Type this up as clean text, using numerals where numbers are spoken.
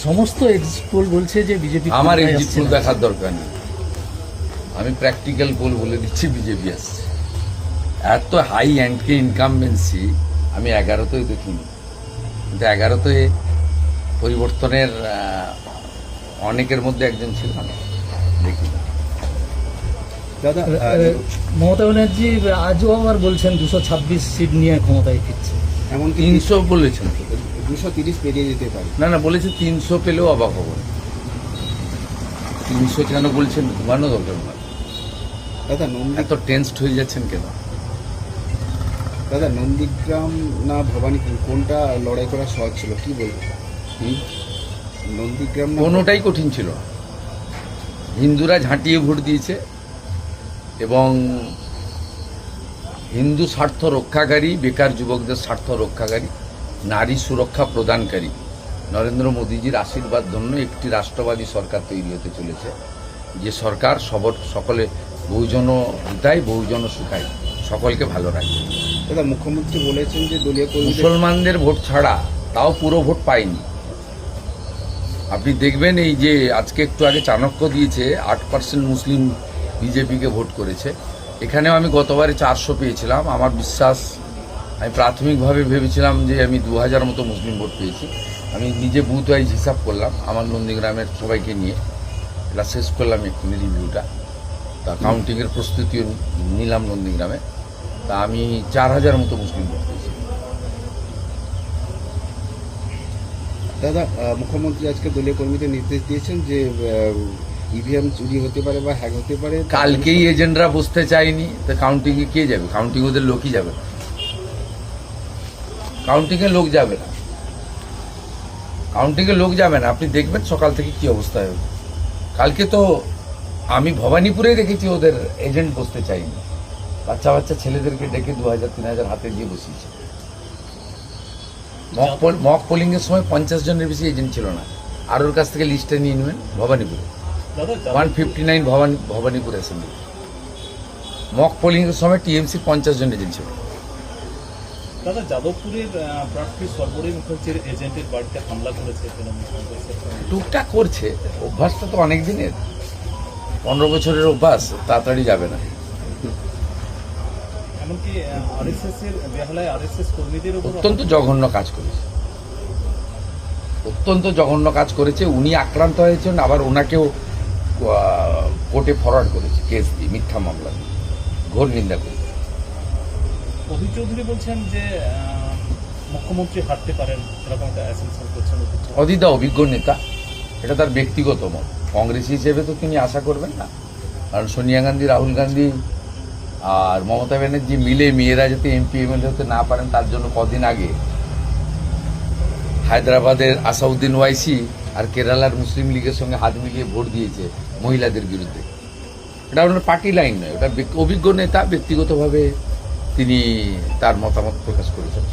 সমস্ত exit pole বলছে যে বিজেপি আমার এক্সিট পোল দেখার দরকার নেই, আমি প্র্যাকটিক্যাল পোল বলে দিচ্ছি বিজেপি আসছে। এত হাই অ্যান্ডকে ইনকামবেন্সি আমি 11তেও দেখিনি, কিন্তু 11তে পরিবর্তনের অনেকের মধ্যে একজন ছিল, আমি দেখি। দাদা মমতা ব্যানার্জি আজও আবার বলছেন 226 সিট নিয়ে ক্ষমতায় ফিরছে। এমনকি 300 বলেছেন তো, 230 পেরিয়ে যেতে পারে। না বলেছে 300 পেলেও অবাক হব না। 300 কেন বলছেন, ঘুমানো দরকার না। দাদা এত টেন্সড হয়ে যাচ্ছেন কেন? দাদা নন্দীগ্রাম না ভবানীপুর কোনটা লড়াই করা সহজ ছিল, কি বলবো? নন্দীগ্রাম না কোনোটাই কঠিন ছিল না। হিন্দুরা ঝাঁটিয়ে ভোট দিয়েছে এবং হিন্দু স্বার্থ রক্ষাকারী, বেকার যুবকদের স্বার্থ রক্ষাকারী, নারী সুরক্ষা প্রদানকারী নরেন্দ্র মোদীজির আশীর্বাদ জন্য একটি রাষ্ট্রবাদী সরকার তৈরি হতে চলেছে, যে সরকার সকলে বহুজন হিতায় বহুজন সুখায়, সকলকে ভালো রাখে। দাদা মুখ্যমন্ত্রী বলেছেন যে দলীয় কর্মীদের মুসলমানদের ভোট ছাড়া, তাও পুরো ভোট পায়নি। আপনি দেখবেন এই যে আজকে একটু আগে চাণক্য দিয়েছে 8% মুসলিম বিজেপিকে ভোট করেছে। এখানেও আমি গতবারে 400 পেয়েছিলাম। আমার বিশ্বাস, আমি প্রাথমিকভাবে ভেবেছিলাম যে আমি 2000 মতো মুসলিম ভোট পেয়েছি। আমি নিজে বুথ ওয়াইজ হিসাব করলাম আমার নন্দীগ্রামের সবাইকে নিয়ে, এটা শেষ করলাম এক্ষুনি রিভিউটা। তা কাউন্টিংয়ের প্রস্তুতিও নিলাম নন্দীগ্রামে। তা আমি 4000 মতো মুসলিম ভোট পেয়েছি। দাদা মুখ্যমন্ত্রী আজকে দলীয় কর্মীদের নির্দেশ দিয়েছেন যে ইভিএম চুরি হতে পারে বা হ্যাক হতে পারে। কালকেই এজেন্টরা বসতে চায়নি, তো কাউন্টিংয়ে কে যাবে? কাউন্টিং ওদের লোকই যাবে না, কাউন্টিংয়ে লোক যাবে না, কাউন্টিংয়ে লোক যাবে না। আপনি দেখবেন সকাল থেকে কি অবস্থা হবে। কালকে তো আমি ভবানীপুরে দেখেছি ওদের এজেন্ট বসতে চাইনি, বাচ্চা বাচ্চা ছেলেদেরকে ডেকে 2000-3000 হাতে দিয়ে বসিয়েছে। মক পোলিং এর সময় 50 জনের বেশি এজেন্ট ছিল না। আর ওর কাছ থেকে লিস্টে নিয়ে নেবেন ভবানীপুরে 159 ভবানীপুর অ্যাসেম্বলি। মক পোলিং এর সময় টিএমসি 50 জন এজেন্ট ছিল। দাদা যাদবপুরের প্রার্থী সর্বরী মুখার্জির এজেন্টের বাড়িতে হামলা করেছে, টুকটাক করছে, অভ্যাসটা তো অনেক দিনের, 15 বছরের অভ্যাস, তাড়াতাড়ি যাবে না। এমনকি আরএসএস এর বেহালায় আরএসএস কর্মীদের উপর অত্যন্ত জঘন্য কাজ করেছে, অত্যন্ত জঘন্য কাজ করেছে। উনি আক্রান্ত হয়েছেন, আবার ওনাকেও কোর্টে ফরওয়ার্ড করেছে কেস দিয়ে, মিথ্যা মামলা দিয়ে, ঘোর নিন্দা করেছে। অধীর চৌধুরী বলছেন যে মুখ্যমন্ত্রী হারতে পারেন, এরকম একটা অ্যাসেম্পশন করছেন। অধীরদা অভিজ্ঞ নেতা, এটা তার ব্যক্তিগত মত। কংগ্রেস হিসেবে তো তিনি আশা করবেন না, কারণ সোনিয়া গান্ধী, রাহুল গান্ধী আর মমতা ব্যানার্জি মিলে মেয়েরা যাতে এমপি এমএলএ হতে না পারেন তার জন্য কদিন আগে হায়দ্রাবাদের আসাউদ্দিন ওয়াইসি আর কেরালার মুসলিম লীগের সঙ্গে হাত মিলিয়ে ভোট দিয়েছে মহিলাদের বিরুদ্ধে। এটা ওনার পার্টি লাইন নয়, ওটা অভিজ্ঞ নেতা, ব্যক্তিগতভাবে তিনি তার মতামত প্রকাশ করেছেন।